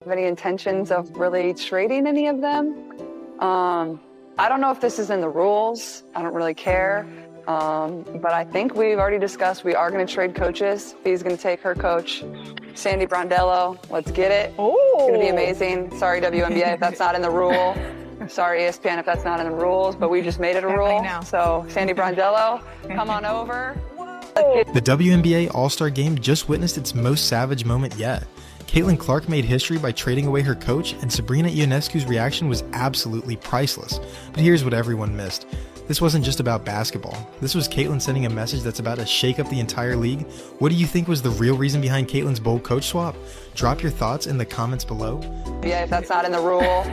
have any intentions of really trading any of them. I don't know if this is in the rules. I don't really care. But I think we've already discussed we are going to trade coaches. Fee's going to take her coach, Sandy Brondello. Let's get it. Oh. It's going to be amazing. Sorry, WNBA, if that's not in the rule. Sorry, ESPN, if that's not in the rules, but we just made it a rule. So Sandy Brondello, come on over. The WNBA All-Star Game just witnessed its most savage moment yet. Caitlin Clark made history by trading away her coach, and Sabrina Ionescu's reaction was absolutely priceless. But here's what everyone missed. This wasn't just about basketball. This was Caitlin sending a message that's about to shake up the entire league. What do you think was the real reason behind Caitlin's bold coach swap? Drop your thoughts in the comments below. Yeah, if that's not in the rule.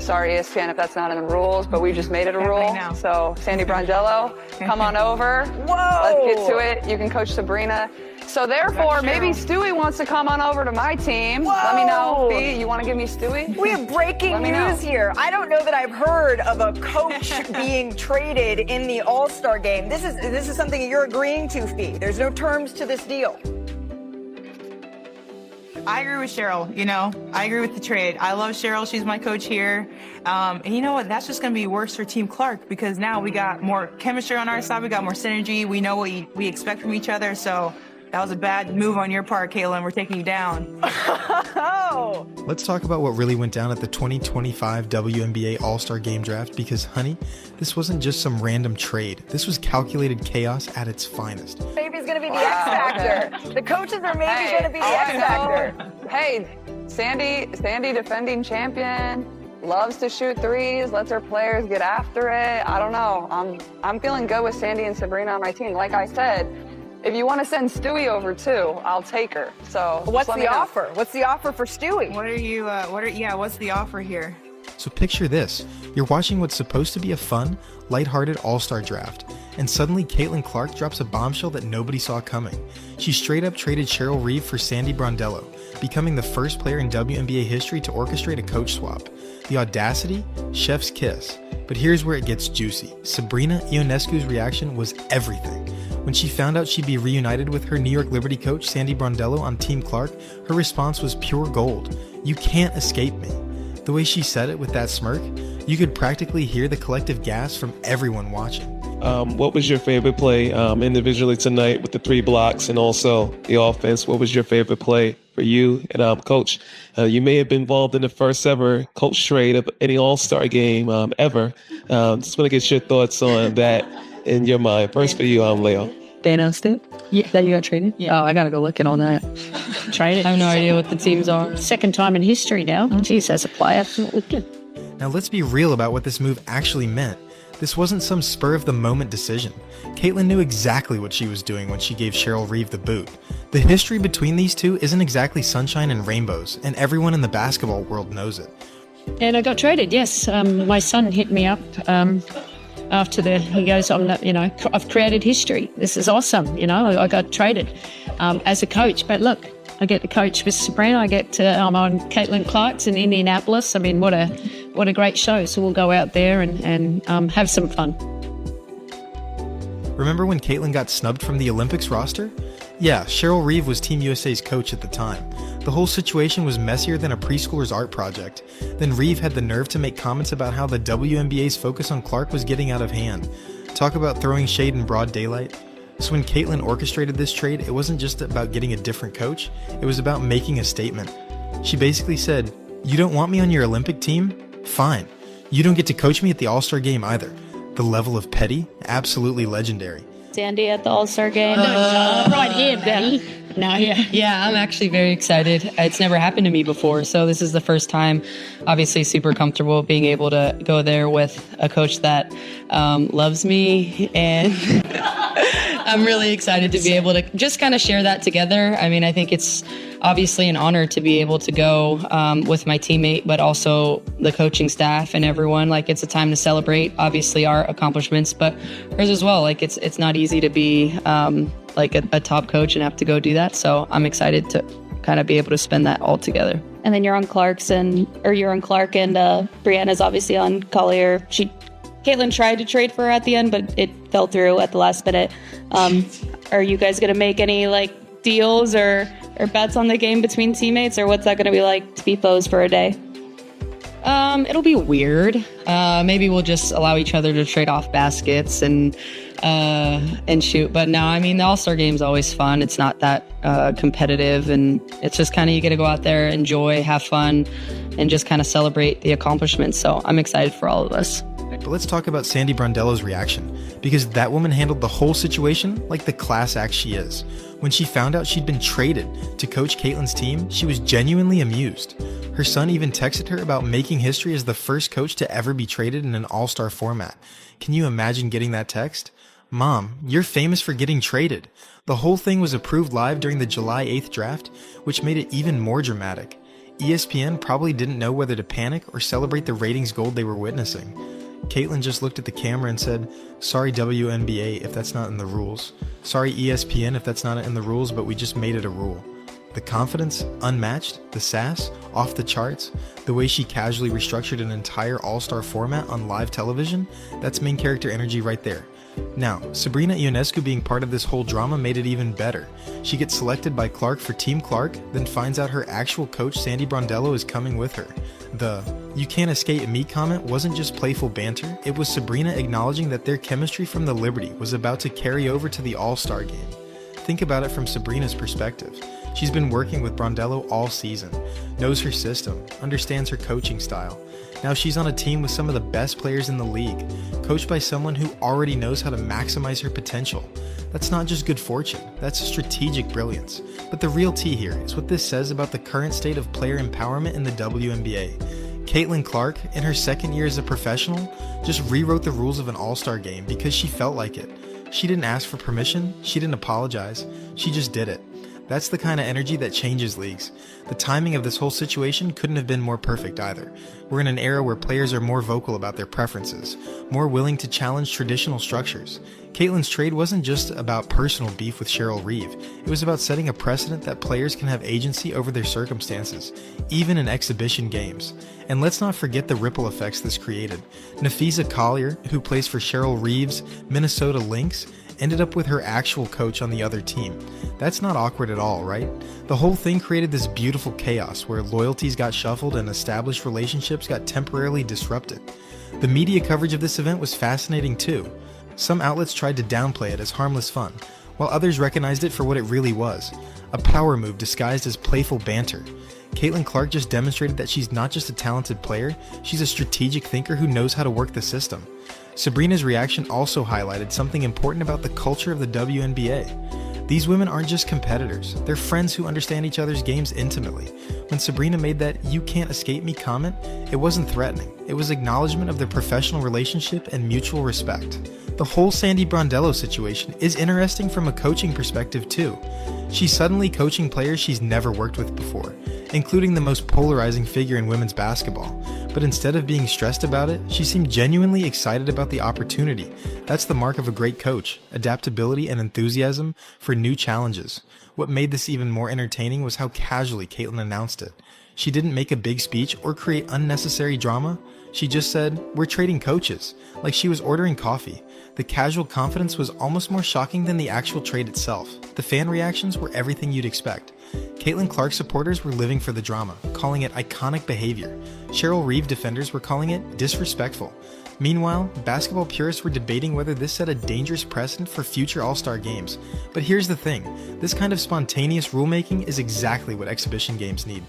Sorry, ESPN, if that's not in the rules, but we just made it a rule. So Sandy Brondello, come on over. Whoa! Let's get to it. You can coach Sabrina. So therefore, maybe Stewie wants to come on over to my team. Whoa. Let me know. Fee, you want to give me Stewie? We have breaking news here. I don't know that I've heard of a coach being traded in the All-Star Game. This is something you're agreeing to, Fee. There's no terms to this deal. I agree with Cheryl. I agree with the trade. I love Cheryl. She's my coach here. And you know what? That's just going to be worse for Team Clark because now we got more chemistry on our side. We got more synergy. We know what we expect from each other. So that was a bad move on your part, Caitlin. We're taking you down. Oh. Let's talk about what really went down at the 2025 WNBA All-Star Game draft because, honey, this wasn't just some random trade. This was calculated chaos at its finest. Maybe it's going to be the X Factor. Okay. The coaches are maybe going to be the X Factor. Hey, Sandy, defending champion, loves to shoot threes, lets her players get after it. I don't know. I'm feeling good with Sandy and Sabrina on my team. Like I said, if you want to send Stewie over too, I'll take her. So what's the offer? What's the offer for Stewie? What's the offer here? So picture this. You're watching what's supposed to be a fun, lighthearted all-star draft, and suddenly Caitlin Clark drops a bombshell that nobody saw coming. She straight up traded Cheryl Reeve for Sandy Brondello, becoming the first player in WNBA history to orchestrate a coach swap. The audacity? Chef's kiss. But here's where it gets juicy. Sabrina Ionescu's reaction was everything. When she found out she'd be reunited with her New York Liberty coach Sandy Brondello on Team Clark, her response was pure gold. "You can't escape me." The way she said it with that smirk, you could practically hear the collective gasp from everyone watching. What was your favorite play individually tonight with the 3 blocks and also the offense? What was your favorite play for you? And Coach, you may have been involved in the first ever coach trade of any All-Star game ever. Just want to get your thoughts on that in your mind. First for you, Leo. They announced it? Yeah. That you got traded? Yeah. Oh, I got to go look at all that. Traded? I have no idea what the teams are. Second time in history now. Jeez, as a player. Now let's be real about what this move actually meant. This wasn't some spur-of-the-moment decision. Caitlin knew exactly what she was doing when she gave Cheryl Reeve the boot. The history between these two isn't exactly sunshine and rainbows, and everyone in the basketball world knows it. And I got traded, yes. My son hit me up after he goes, I've created history. This is awesome. I got traded as a coach. But look, I get to coach with Sabrina. I'm on Caitlin Clark's in Indianapolis. I mean, what a great show. So we'll go out there and have some fun. Remember when Caitlin got snubbed from the Olympics roster? Yeah, Cheryl Reeve was Team USA's coach at the time. The whole situation was messier than a preschooler's art project. Then Reeve had the nerve to make comments about how the WNBA's focus on Clark was getting out of hand. Talk about throwing shade in broad daylight. So when Caitlin orchestrated this trade, it wasn't just about getting a different coach, it was about making a statement. She basically said, "You don't want me on your Olympic team? Fine. You don't get to coach me at the All-Star Game either." The level of petty, absolutely legendary. Sandy at the All-Star Game. Right here, Betty. No, Yeah, I'm actually very excited. It's never happened to me before, so this is the first time. Obviously super comfortable being able to go there with a coach that loves me, and I'm really excited to be able to just kind of share that together. I mean, I think it's obviously an honor to be able to go with my teammate, but also the coaching staff and everyone. Like, it's a time to celebrate, obviously, our accomplishments, but hers as well. Like, it's not easy to be like a top coach and have to go do that. So I'm excited to kind of be able to spend that all together. And then you're on Clark, and Brianna's obviously on Collier. Caitlin tried to trade for her at the end, but it fell through at the last minute. Are you guys going to make any deals or bets on the game between teammates, or what's that going to be like to be foes for a day? It'll be weird. Maybe we'll just allow each other to trade off baskets and shoot. But no, I mean, the All-Star Game's always fun. It's not that competitive, and it's just kind of, you get to go out there, enjoy, have fun, and just kind of celebrate the accomplishments. So I'm excited for all of us. But let's talk about Sandy Brondello's reaction, because that woman handled the whole situation like the class act she is. When she found out she'd been traded to coach Caitlin's team, she was genuinely amused. Her son even texted her about making history as the first coach to ever be traded in an all-star format. Can you imagine getting that text? Mom, you're famous for getting traded. The whole thing was approved live during the July 8th draft, which made it even more dramatic. ESPN probably didn't know whether to panic or celebrate the ratings gold they were witnessing. Caitlin just looked at the camera and said, "Sorry WNBA if that's not in the rules. Sorry ESPN if that's not in the rules, but we just made it a rule." The confidence, unmatched, the sass, off the charts, the way she casually restructured an entire all-star format on live television, that's main character energy right there. Now, Sabrina Ionescu being part of this whole drama made it even better. She gets selected by Clark for Team Clark, then finds out her actual coach Sandy Brondello is coming with her. The "you can't escape me" comment wasn't just playful banter, it was Sabrina acknowledging that their chemistry from the Liberty was about to carry over to the All-Star Game. Think about it from Sabrina's perspective. She's been working with Brondello all season, knows her system, understands her coaching style. Now she's on a team with some of the best players in the league, coached by someone who already knows how to maximize her potential. That's not just good fortune, that's strategic brilliance. But the real tea here is what this says about the current state of player empowerment in the WNBA. Caitlin Clark, in her second year as a professional, just rewrote the rules of an all-star game because she felt like it. She didn't ask for permission, she didn't apologize, she just did it. That's the kind of energy that changes leagues. The timing of this whole situation couldn't have been more perfect either. We're in an era where players are more vocal about their preferences, more willing to challenge traditional structures. Caitlin's trade wasn't just about personal beef with Cheryl Reeve. It was about setting a precedent that players can have agency over their circumstances, even in exhibition games. And let's not forget the ripple effects this created. Nafisa Collier, who plays for Cheryl Reeve's Minnesota Lynx, ended up with her actual coach on the other team. That's not awkward at all, right? The whole thing created this beautiful chaos where loyalties got shuffled and established relationships got temporarily disrupted. The media coverage of this event was fascinating too. Some outlets tried to downplay it as harmless fun, while others recognized it for what it really was, a power move disguised as playful banter. Caitlin Clark just demonstrated that she's not just a talented player, she's a strategic thinker who knows how to work the system. Sabrina's reaction also highlighted something important about the culture of the WNBA. These women aren't just competitors, they're friends who understand each other's games intimately. When Sabrina made that "you can't escape me" comment, it wasn't threatening, it was acknowledgement of their professional relationship and mutual respect. The whole Sandy Brondello situation is interesting from a coaching perspective too. She's suddenly coaching players she's never worked with before, including the most polarizing figure in women's basketball. But instead of being stressed about it, she seemed genuinely excited about the opportunity. That's the mark of a great coach, adaptability and enthusiasm for new challenges. What made this even more entertaining was how casually Caitlin announced it. She didn't make a big speech or create unnecessary drama. She just said, "We're trading coaches," like she was ordering coffee. The casual confidence was almost more shocking than the actual trade itself. The fan reactions were everything you'd expect. Caitlin Clark supporters were living for the drama, calling it iconic behavior. Cheryl Reeve defenders were calling it disrespectful. Meanwhile, basketball purists were debating whether this set a dangerous precedent for future All-Star games. But here's the thing, this kind of spontaneous rulemaking is exactly what exhibition games need.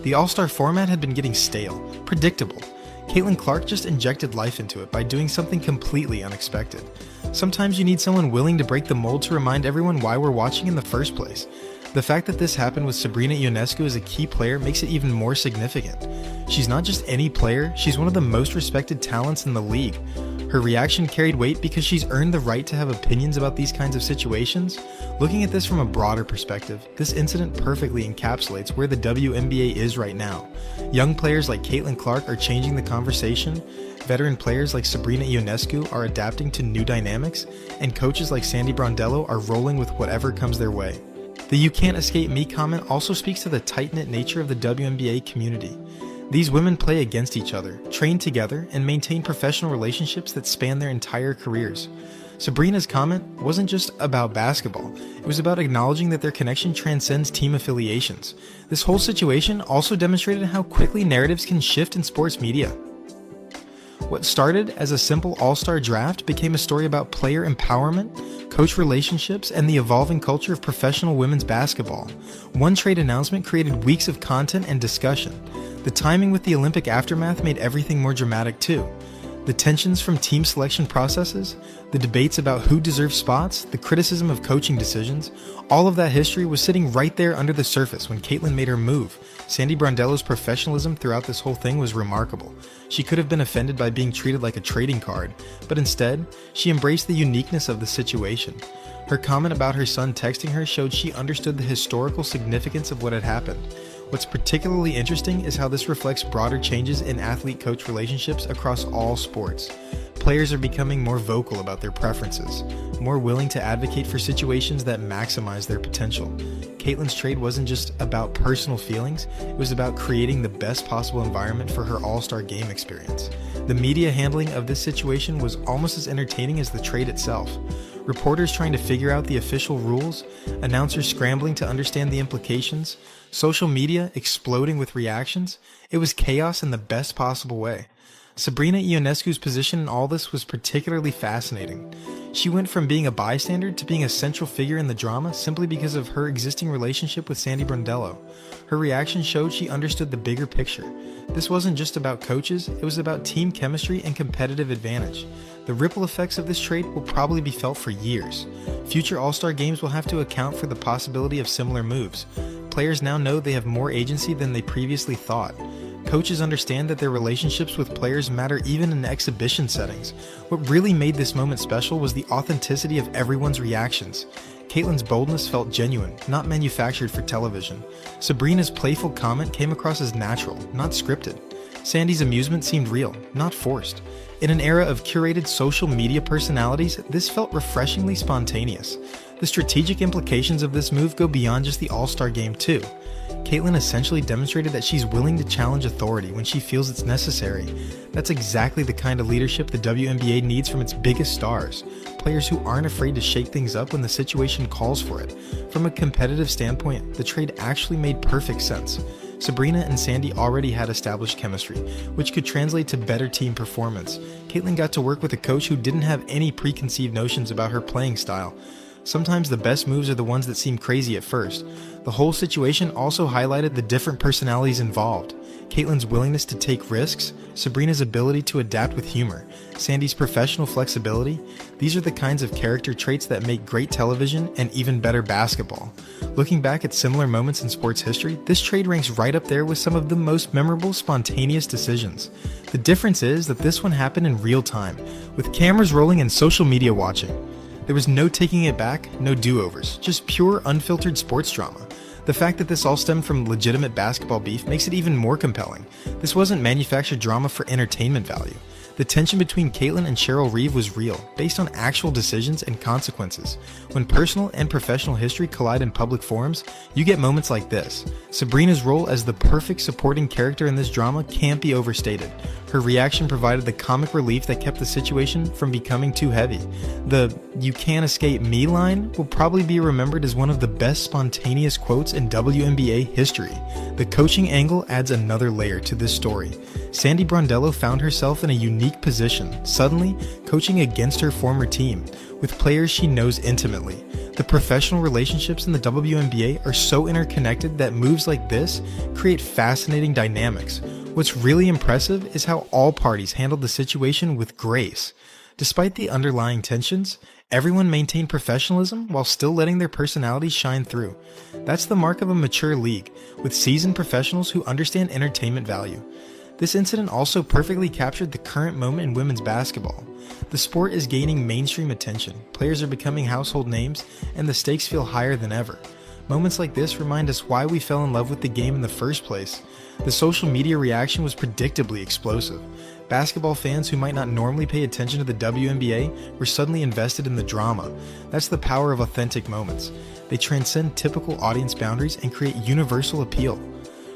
The All-Star format had been getting stale, predictable. Caitlin Clark just injected life into it by doing something completely unexpected. Sometimes you need someone willing to break the mold to remind everyone why we're watching in the first place. The fact that this happened with Sabrina Ionescu as a key player makes it even more significant. She's not just any player, she's one of the most respected talents in the league. Her reaction carried weight because she's earned the right to have opinions about these kinds of situations. Looking at this from a broader perspective, this incident perfectly encapsulates where the WNBA is right now. Young players like Caitlin Clark are changing the conversation, veteran players like Sabrina Ionescu are adapting to new dynamics, and coaches like Sandy Brondello are rolling with whatever comes their way. The "you can't escape me" comment also speaks to the tight-knit nature of the WNBA community. These women play against each other, train together, and maintain professional relationships that span their entire careers. Sabrina's comment wasn't just about basketball, it was about acknowledging that their connection transcends team affiliations. This whole situation also demonstrated how quickly narratives can shift in sports media. What started as a simple all-star draft became a story about player empowerment, coach relationships, and the evolving culture of professional women's basketball. One trade announcement created weeks of content and discussion. The timing with the Olympic aftermath made everything more dramatic too. The tensions from team selection processes, the debates about who deserves spots, the criticism of coaching decisions, all of that history was sitting right there under the surface when Caitlin made her move. Sandy Brondello's professionalism throughout this whole thing was remarkable. She could have been offended by being treated like a trading card, but instead, she embraced the uniqueness of the situation. Her comment about her son texting her showed she understood the historical significance of what had happened. What's particularly interesting is how this reflects broader changes in athlete-coach relationships across all sports. Players are becoming more vocal about their preferences, more willing to advocate for situations that maximize their potential. Caitlin's trade wasn't just about personal feelings, it was about creating the best possible environment for her All-Star Game experience. The media handling of this situation was almost as entertaining as the trade itself. Reporters trying to figure out the official rules, announcers scrambling to understand the implications, social media exploding with reactions. It was chaos in the best possible way. Sabrina Ionescu's position in all this was particularly fascinating. She went from being a bystander to being a central figure in the drama simply because of her existing relationship with Sandy Brondello. Her reaction showed she understood the bigger picture. This wasn't just about coaches, it was about team chemistry and competitive advantage. The ripple effects of this trade will probably be felt for years. Future All-Star Games will have to account for the possibility of similar moves. Players now know they have more agency than they previously thought. Coaches understand that their relationships with players matter even in exhibition settings. What really made this moment special was the authenticity of everyone's reactions. Caitlin's boldness felt genuine, not manufactured for television. Sabrina's playful comment came across as natural, not scripted. Sandy's amusement seemed real, not forced. In an era of curated social media personalities, this felt refreshingly spontaneous. The strategic implications of this move go beyond just the All-Star Game too. Caitlin essentially demonstrated that she's willing to challenge authority when she feels it's necessary. That's exactly the kind of leadership the WNBA needs from its biggest stars. Players who aren't afraid to shake things up when the situation calls for it. From a competitive standpoint, the trade actually made perfect sense. Sabrina and Sandy already had established chemistry, which could translate to better team performance. Caitlin got to work with a coach who didn't have any preconceived notions about her playing style. Sometimes the best moves are the ones that seem crazy at first. The whole situation also highlighted the different personalities involved. Caitlin's willingness to take risks, Sabrina's ability to adapt with humor, Sandy's professional flexibility. These are the kinds of character traits that make great television and even better basketball. Looking back at similar moments in sports history, this trade ranks right up there with some of the most memorable, spontaneous decisions. The difference is that this one happened in real time, with cameras rolling and social media watching. There was no taking it back, no do-overs, just pure, unfiltered sports drama. The fact that this all stemmed from legitimate basketball beef makes it even more compelling. This wasn't manufactured drama for entertainment value. The tension between Caitlin and Cheryl Reeve was real, based on actual decisions and consequences. When personal and professional history collide in public forums, you get moments like this. Sabrina's role as the perfect supporting character in this drama can't be overstated. Her reaction provided the comic relief that kept the situation from becoming too heavy. The "you can't escape me" line will probably be remembered as one of the best spontaneous quotes in WNBA history. The coaching angle adds another layer to this story. Sandy Brondello found herself in a unique position, suddenly coaching against her former team, with players she knows intimately. The professional relationships in the WNBA are so interconnected that moves like this create fascinating dynamics. What's really impressive is how all parties handled the situation with grace. Despite the underlying tensions, everyone maintained professionalism while still letting their personalities shine through. That's the mark of a mature league, with seasoned professionals who understand entertainment value. This incident also perfectly captured the current moment in women's basketball. The sport is gaining mainstream attention, players are becoming household names, and the stakes feel higher than ever. Moments like this remind us why we fell in love with the game in the first place. The social media reaction was predictably explosive. Basketball fans who might not normally pay attention to the WNBA were suddenly invested in the drama. That's the power of authentic moments. They transcend typical audience boundaries and create universal appeal.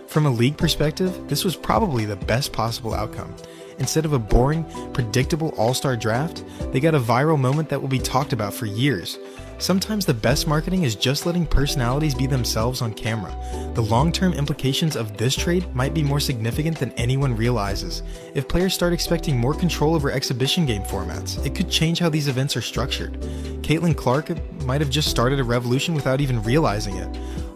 From a league perspective, this was probably the best possible outcome. Instead of a boring, predictable all-star draft, they got a viral moment that will be talked about for years. Sometimes the best marketing is just letting personalities be themselves on camera. The long-term implications of this trade might be more significant than anyone realizes. If players start expecting more control over exhibition game formats, it could change how these events are structured. Caitlin Clark might have just started a revolution without even realizing it.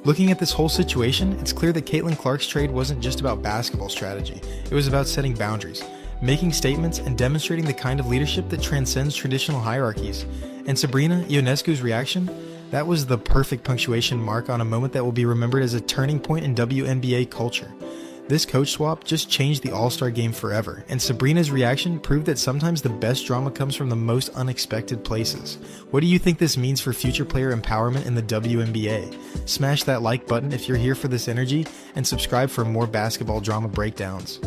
Looking at this whole situation, it's clear that Caitlin Clark's trade wasn't just about basketball strategy. It was about setting boundaries, making statements, and demonstrating the kind of leadership that transcends traditional hierarchies. And Sabrina Ionescu's reaction? That was the perfect punctuation mark on a moment that will be remembered as a turning point in WNBA culture. This coach swap just changed the All-Star Game forever, and Sabrina's reaction proved that sometimes the best drama comes from the most unexpected places. What do you think this means for future player empowerment in the WNBA? Smash that like button if you're here for this energy, and subscribe for more basketball drama breakdowns.